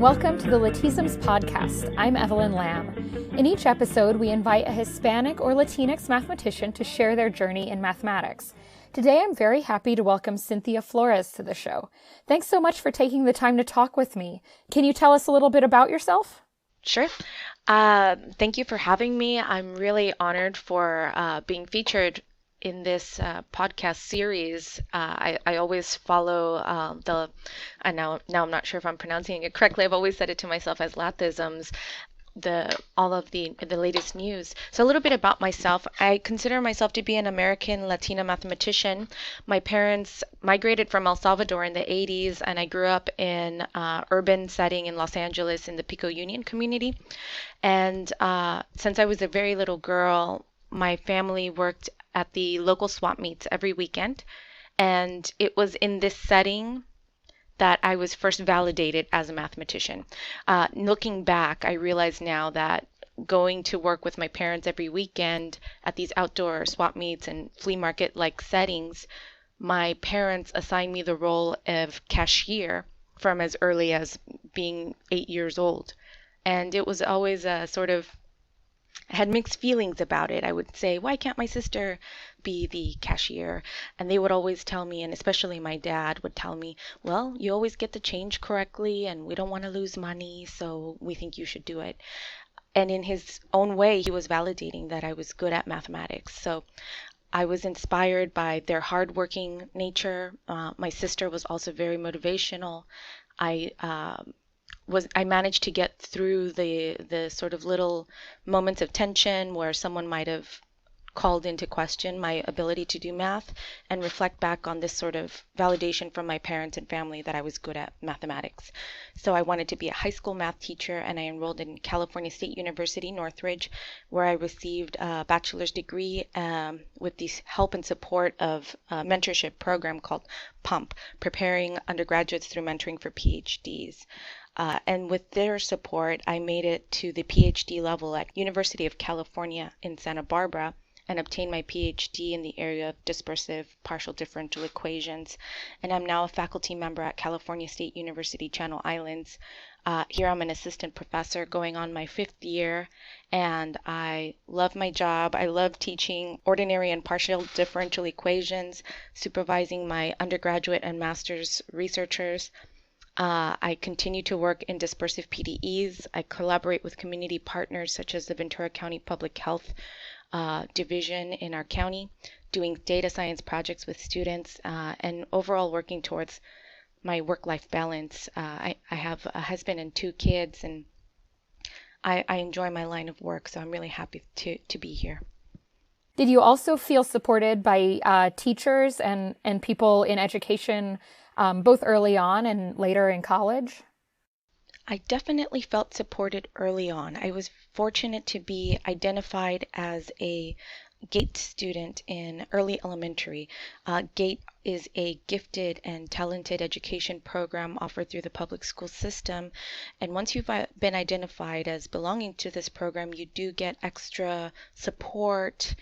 Welcome to the Lathisms podcast. I'm Evelyn Lamb. In each episode, we invite a Hispanic or Latinx mathematician to share their journey in mathematics. Today, I'm very happy to welcome Cynthia Flores to the show. Thanks so much for taking the time to talk with me. Can you tell us a little bit about yourself? Sure. Thank you for having me. I'm really honored for being featured in this podcast series. I always follow and now I'm not sure if I'm pronouncing it correctly. I've always said it to myself as Lathisms, all of the latest news. So a little bit about myself. I consider myself to be an American Latina mathematician. My parents migrated from El Salvador in the 80s, and I grew up in urban setting in Los Angeles in the Pico Union community. And since I was a very little girl, my family worked at the local swap meets every weekend. And it was in this setting that I was first validated as a mathematician. Looking back, I realize now that going to work with my parents every weekend at these outdoor swap meets and flea market-like settings, my parents assigned me the role of cashier from as early as being 8 years old. And it was always a sort of I had mixed feelings about it. I would say, why can't my sister be the cashier? And they would always tell me, and especially my dad would tell me, well, you always get the change correctly and we don't want to lose money, so we think you should do it. And in his own way, he was validating that I was good at mathematics. So I was inspired by their hardworking nature. My sister was also very motivational. I managed to get through the sort of little moments of tension where someone might have called into question my ability to do math and reflect back on this sort of validation from my parents and family that I was good at mathematics. So I wanted to be a high school math teacher, and I enrolled in California State University, Northridge, where I received a bachelor's degree with the help and support of a mentorship program called PUMP, Preparing Undergraduates Through Mentoring for PhDs. And with their support, I made it to the PhD level at University of California in Santa Barbara and obtained my PhD in the area of dispersive partial differential equations. And I'm now a faculty member at California State University, Channel Islands. Here I'm an assistant professor going on my 5th year, and I love my job. I love teaching ordinary and partial differential equations, supervising my undergraduate and master's researchers. I continue to work in dispersive PDEs. I collaborate with community partners such as the Ventura County Public Health Division in our county, doing data science projects with students, and overall working towards my work-life balance. I have a husband and 2 kids, and I enjoy my line of work, so I'm really happy to be here. Did you also feel supported by teachers and people in education, both early on and later in college? I definitely felt supported early on. I was fortunate to be identified as a GATE student in early elementary. GATE is a gifted and talented education program offered through the public school system. And once you've been identified as belonging to this program, you do get extra support.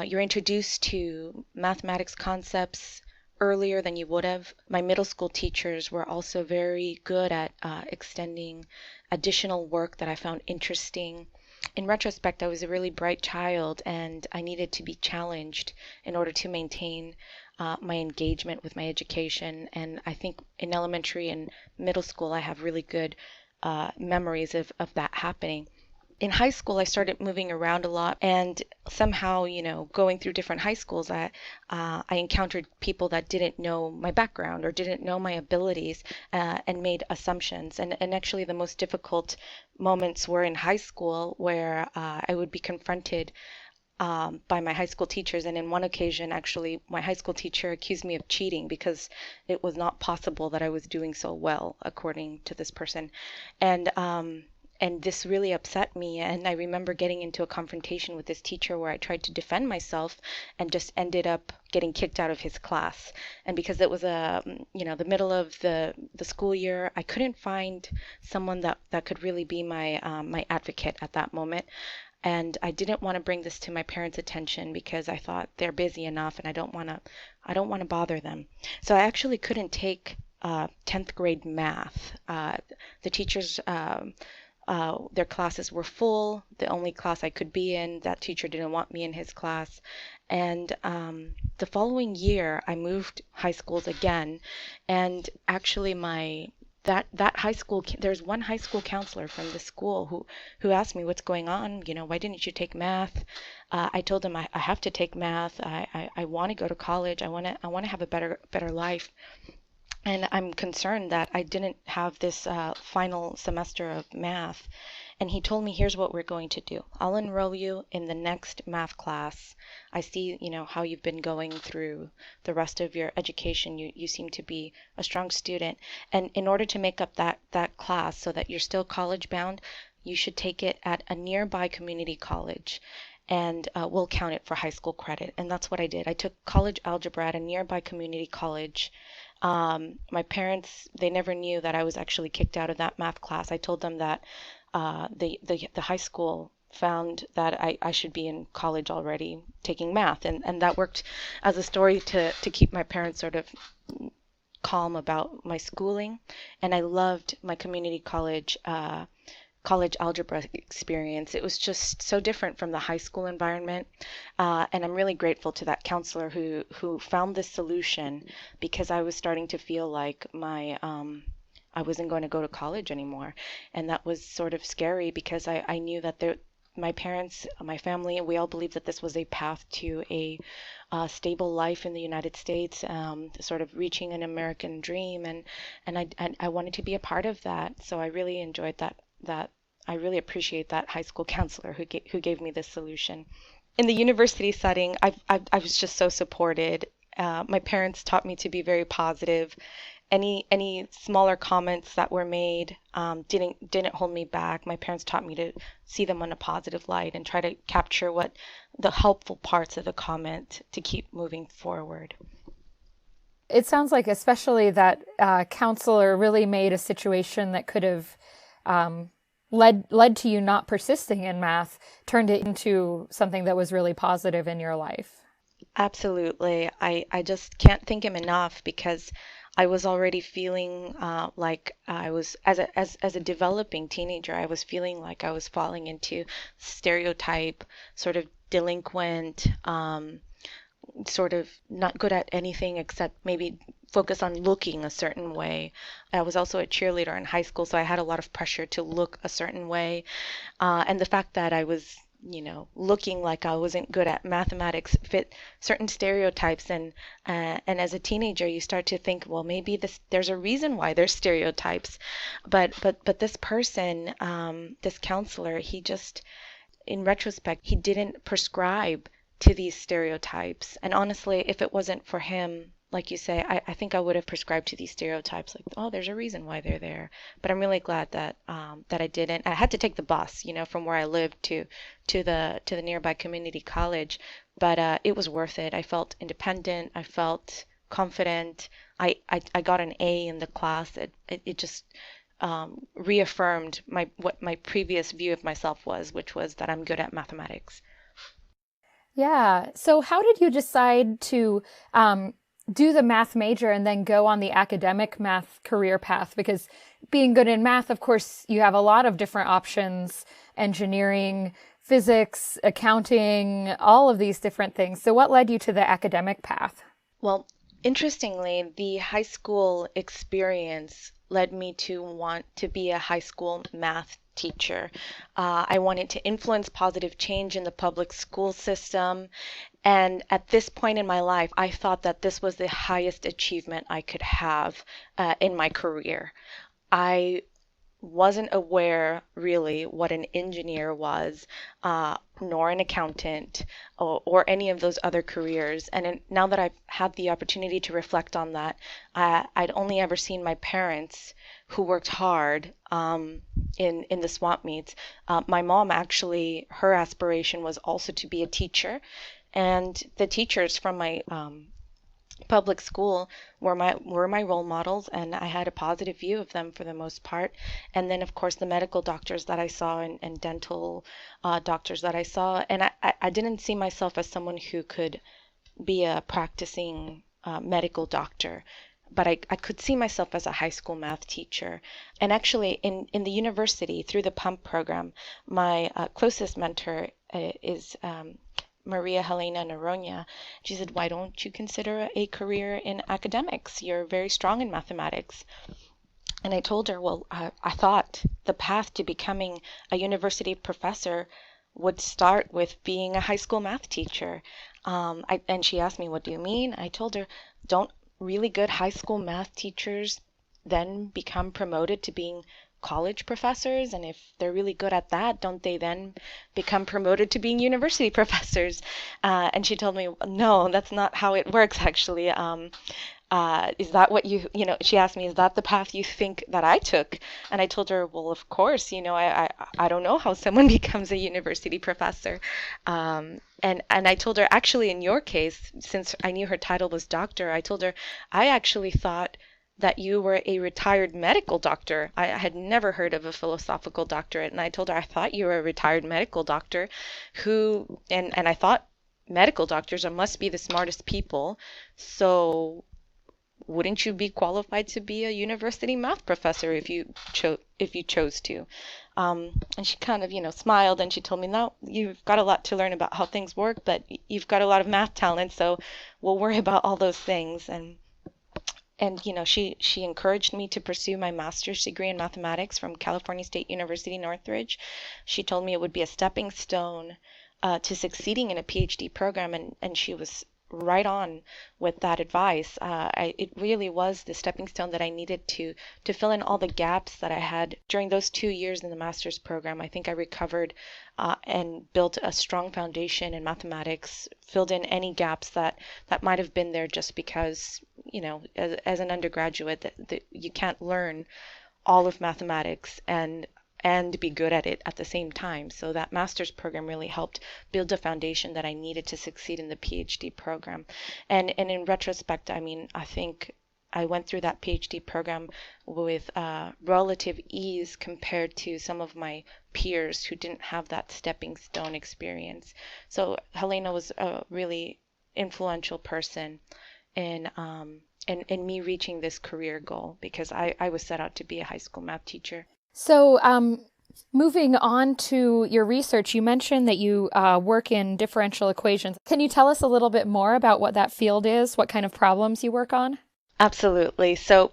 You're introduced to mathematics concepts earlier than you would have. My middle school teachers were also very good at extending additional work that I found interesting. In retrospect, I was a really bright child, and I needed to be challenged in order to maintain my engagement with my education. And I think in elementary and middle school, I have really good memories of that happening. In high school, I started moving around a lot, and somehow, going through different high schools, I encountered people that didn't know my background or didn't know my abilities and made assumptions. And actually, the most difficult moments were in high school, where I would be confronted by my high school teachers. And in one occasion, actually, my high school teacher accused me of cheating because it was not possible that I was doing so well, according to this person. And this really upset me. And I remember getting into a confrontation with this teacher where I tried to defend myself and just ended up getting kicked out of his class. And because it was the middle of the school year, I couldn't find someone that could really be my advocate at that moment. And I didn't want to bring this to my parents' attention because I thought they're busy enough and I don't want to bother them. So I actually couldn't take 10th grade math. The teachers, their classes were full. The only class I could be in, that teacher didn't want me in his class. And the following year, I moved high schools again. And actually, that high school, there's one high school counselor from the school who asked me what's going on. Why didn't you take math? I told him I have to take math. I want to go to college. I want to have a better life. And I'm concerned that I didn't have this final semester of math. And he told me, here's what we're going to do. I'll enroll you in the next math class. I see, how you've been going through the rest of your education. You seem to be a strong student. And in order to make up that class so that you're still college bound, you should take it at a nearby community college. And we'll count it for high school credit. And that's what I did. I took college algebra at a nearby community college. My parents, they never knew that I was actually kicked out of that math class. I told them that the high school found that I should be in college already taking math. And that worked as a story to keep my parents sort of calm about my schooling. And I loved my community college algebra experience. It was just so different from the high school environment. And I'm really grateful to that counselor who found this solution, because I was starting to feel like I wasn't going to go to college anymore. And that was sort of scary, because I knew that my parents, my family, we all believed that this was a path to a stable life in the United States, sort of reaching an American dream. And I wanted to be a part of that. So I really enjoyed that I really appreciate that high school counselor who gave me this solution. In the university setting, I was just so supported. My parents taught me to be very positive. Any smaller comments that were made didn't hold me back. My parents taught me to see them in a positive light and try to capture what the helpful parts of the comment to keep moving forward. It sounds like especially that counselor really made a situation that could have led to you not persisting in math, turned it into something that was really positive in your life. Absolutely. I just can't thank him enough, because I was already feeling like I was, as a developing teenager, I was feeling like I was falling into stereotype, sort of delinquent, sort of not good at anything except maybe focus on looking a certain way. I was also a cheerleader in high school, so I had a lot of pressure to look a certain way. And the fact that I was, looking like I wasn't good at mathematics fit certain stereotypes. And as a teenager, you start to think, well, maybe there's a reason why there's stereotypes. But this person, this counselor, he just, in retrospect, he didn't prescribe to these stereotypes. And honestly, if it wasn't for him, like you say, I think I would have prescribed to these stereotypes, like, oh, there's a reason why they're there. But I'm really glad that I didn't. I had to take the bus, from where I lived to the nearby community college, but it was worth it. I felt independent. I felt confident. I got an A in the class. It just reaffirmed what my previous view of myself was, which was that I'm good at mathematics. Yeah. So how did you decide to do the math major and then go on the academic math career path? Because being good in math, of course, you have a lot of different options: engineering, physics, accounting, all of these different things. So what led you to the academic path? Well, interestingly, the high school experience led me to want to be a high school math teacher. I wanted to influence positive change in the public school system. And at this point in my life, I thought that this was the highest achievement I could have in my career. I wasn't aware really what an engineer was, nor an accountant, or any of those other careers. And now that I've had the opportunity to reflect on that, I'd only ever seen my parents, who worked hard in the swamp meets. My mom, actually, her aspiration was also to be a teacher. And the teachers from my public school were my role models, and I had a positive view of them for the most part. And then, of course, the medical doctors that I saw, and dental doctors that I saw. And I didn't see myself as someone who could be a practicing medical doctor. but I could see myself as a high school math teacher. And actually, in the university, through the PUMP program, my closest mentor is Maria Helena Noronha. She said, "Why don't you consider a career in academics? You're very strong in mathematics." And I told her, well, I thought the path to becoming a university professor would start with being a high school math teacher. And she asked me, what do you mean? I told her, don't really good high school math teachers then become promoted to being college professors? And if they're really good at that, don't they then become promoted to being university professors? And she told me, no, that's not how it works, actually. Is that what she asked me, is that the path you think that I took? And I told her, well, of course, I don't know how someone becomes a university professor. And I told her, actually, in your case, since I knew her title was doctor, I told her, I actually thought that you were a retired medical doctor. I had never heard of a philosophical doctorate. And I told her, I thought you were a retired medical doctor and I thought medical doctors must be the smartest people. So wouldn't you be qualified to be a university math professor if you chose to? And she kind of, smiled, and she told me, no, you've got a lot to learn about how things work, but you've got a lot of math talent, so we'll worry about all those things. And she encouraged me to pursue my master's degree in mathematics from California State University, Northridge. She told me it would be a stepping stone to succeeding in a PhD program, and she was right on with that advice. It really was the stepping stone that I needed to fill in all the gaps that I had during those 2 years in the master's program. I think I recovered and built a strong foundation in mathematics, filled in any gaps that might have been there just because, as an undergraduate, that you can't learn all of mathematics and be good at it at the same time. So that master's program really helped build a foundation that I needed to succeed in the PhD program. And in retrospect, I think I went through that PhD program with relative ease compared to some of my peers who didn't have that stepping stone experience. So Helena was a really influential person in me reaching this career goal, because I was set out to be a high school math teacher. So, moving on to your research, you mentioned that you work in differential equations. Can you tell us a little bit more about what that field is, what kind of problems you work on? Absolutely. So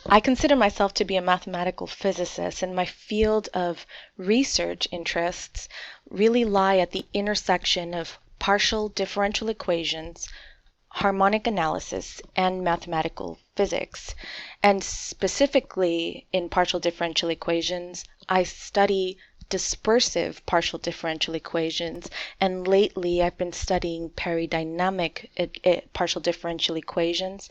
I consider myself to be a mathematical physicist, and my field of research interests really lie at the intersection of partial differential equations, harmonic analysis, and mathematical physics. And specifically in partial differential equations, I study dispersive partial differential equations, and lately I've been studying peridynamic partial differential equations.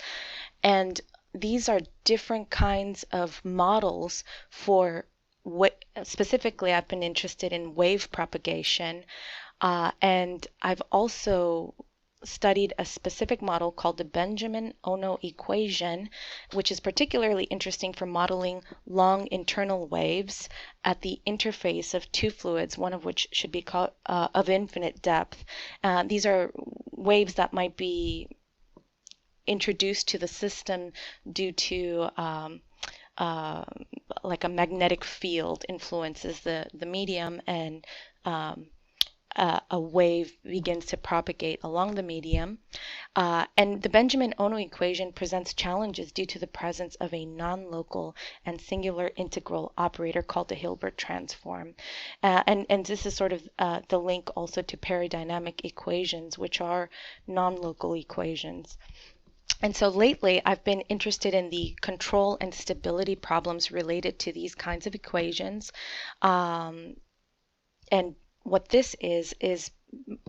And these are different kinds of models for specifically I've been interested in wave propagation, and I've also studied a specific model called the Benjamin-Ono equation, which is particularly interesting for modeling long internal waves at the interface of two fluids, one of which should be of infinite depth. These are waves that might be introduced to the system due to like a magnetic field influences the medium, and a wave begins to propagate along the medium. And the Benjamin-Ono equation presents challenges due to the presence of a non-local and singular integral operator called the Hilbert transform. And this is sort of the link also to peridynamic equations, which are non-local equations. And so lately, I've been interested in the control and stability problems related to these kinds of equations. And what this is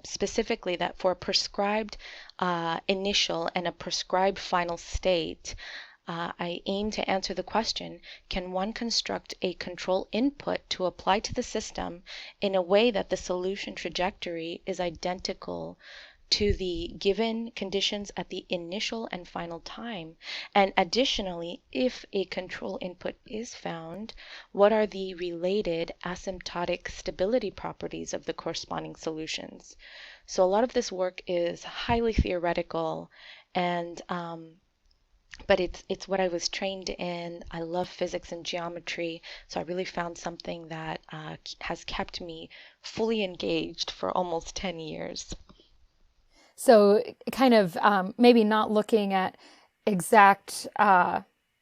specifically that for a prescribed initial and a prescribed final state, I aim to answer the question, can one construct a control input to apply to the system in a way that the solution trajectory is identical to the given conditions at the initial and final time? And additionally, if a control input is found, what are the related asymptotic stability properties of the corresponding solutions? So a lot of this work is highly theoretical, and but it's what I was trained in. I love physics and geometry, so I really found something that has kept me fully engaged for almost 10 years. So kind of maybe not looking at exact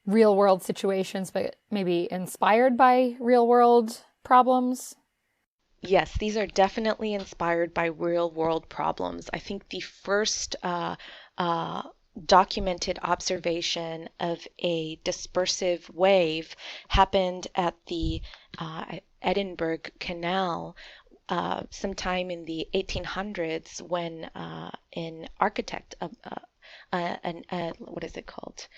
real world situations, but maybe inspired by real world problems. Yes, these are definitely inspired by real world problems. I think the first uh, documented observation of a dispersive wave happened at the Edinburgh Canal sometime in the 1800s when an architect, what is it called?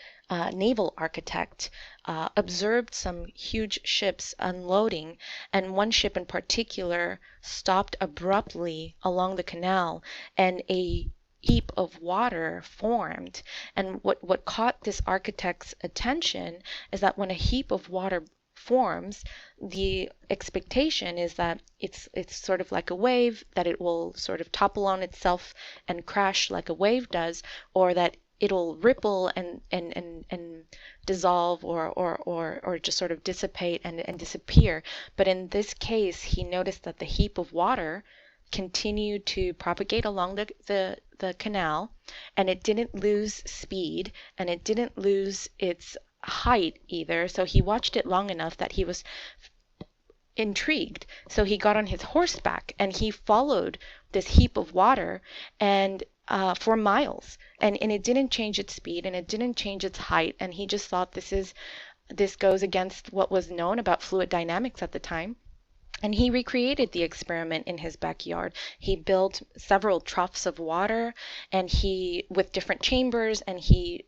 Naval architect observed some huge ships unloading, and one ship in particular stopped abruptly along the canal, and a heap of water formed. And what caught this architect's attention is that when a heap of water forms, the expectation is that it's sort of like a wave, that it will sort of topple on itself and crash like a wave does, or that it'll ripple and dissolve or just sort of dissipate and disappear. But in this case, he noticed that the heap of water continued to propagate along the canal, and it didn't lose speed, and it didn't lose its height either. So he watched it long enough that he was intrigued. So he got on his horseback and he followed this heap of water and for miles, and it didn't change its speed and it didn't change its height. And he just thought this goes against what was known about fluid dynamics at the time. And he recreated the experiment in his backyard. He built several troughs of water, and with different chambers, and he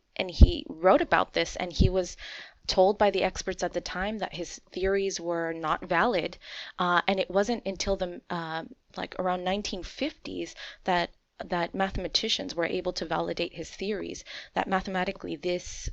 wrote about this, and he was told by the experts at the time that his theories were not valid. And it wasn't until the like around 1950s that mathematicians were able to validate his theories, that mathematically this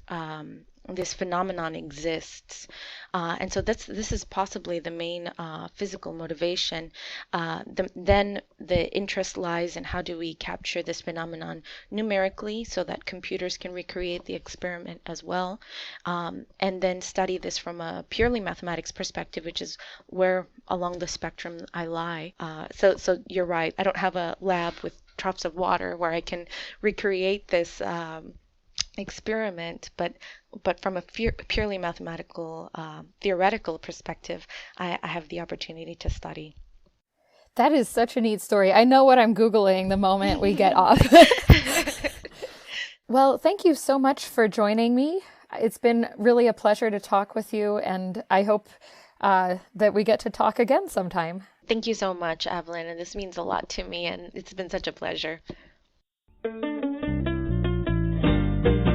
phenomenon exists. And so this is possibly the main physical motivation. Then the interest lies in how do we capture this phenomenon numerically so that computers can recreate the experiment as well, and then study this from a purely mathematics perspective, which is where along the spectrum I lie. So you're right. I don't have a lab with troughs of water where I can recreate this experiment, but from a purely mathematical, theoretical perspective, I have the opportunity to study. That is such a neat story. I know what I'm Googling the moment we get off. Well, thank you so much for joining me. It's been really a pleasure to talk with you, and I hope that we get to talk again sometime. Thank you so much, Evelyn, and this means a lot to me, and it's been such a pleasure.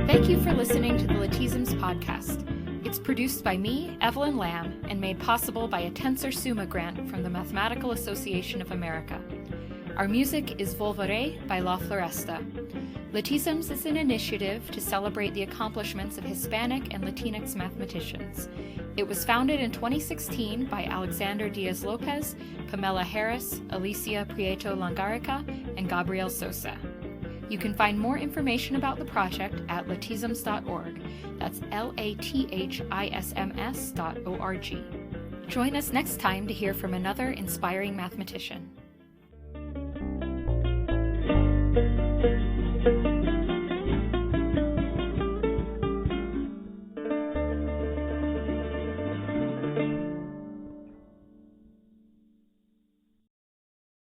Thank you for listening to the Lathisms podcast. It's produced by me, Evelyn Lamb, and made possible by a Tensor Summa grant from the Mathematical Association of America. Our music is Volvere by La Floresta. Lathisms is an initiative to celebrate the accomplishments of Hispanic and Latinx mathematicians. It was founded in 2016 by Alexander Diaz-Lopez, Pamela Harris, Alicia Prieto Langarica, and Gabriel Sosa. You can find more information about the project at lathisms.org. That's LATHISMS.org. Join us next time to hear from another inspiring mathematician.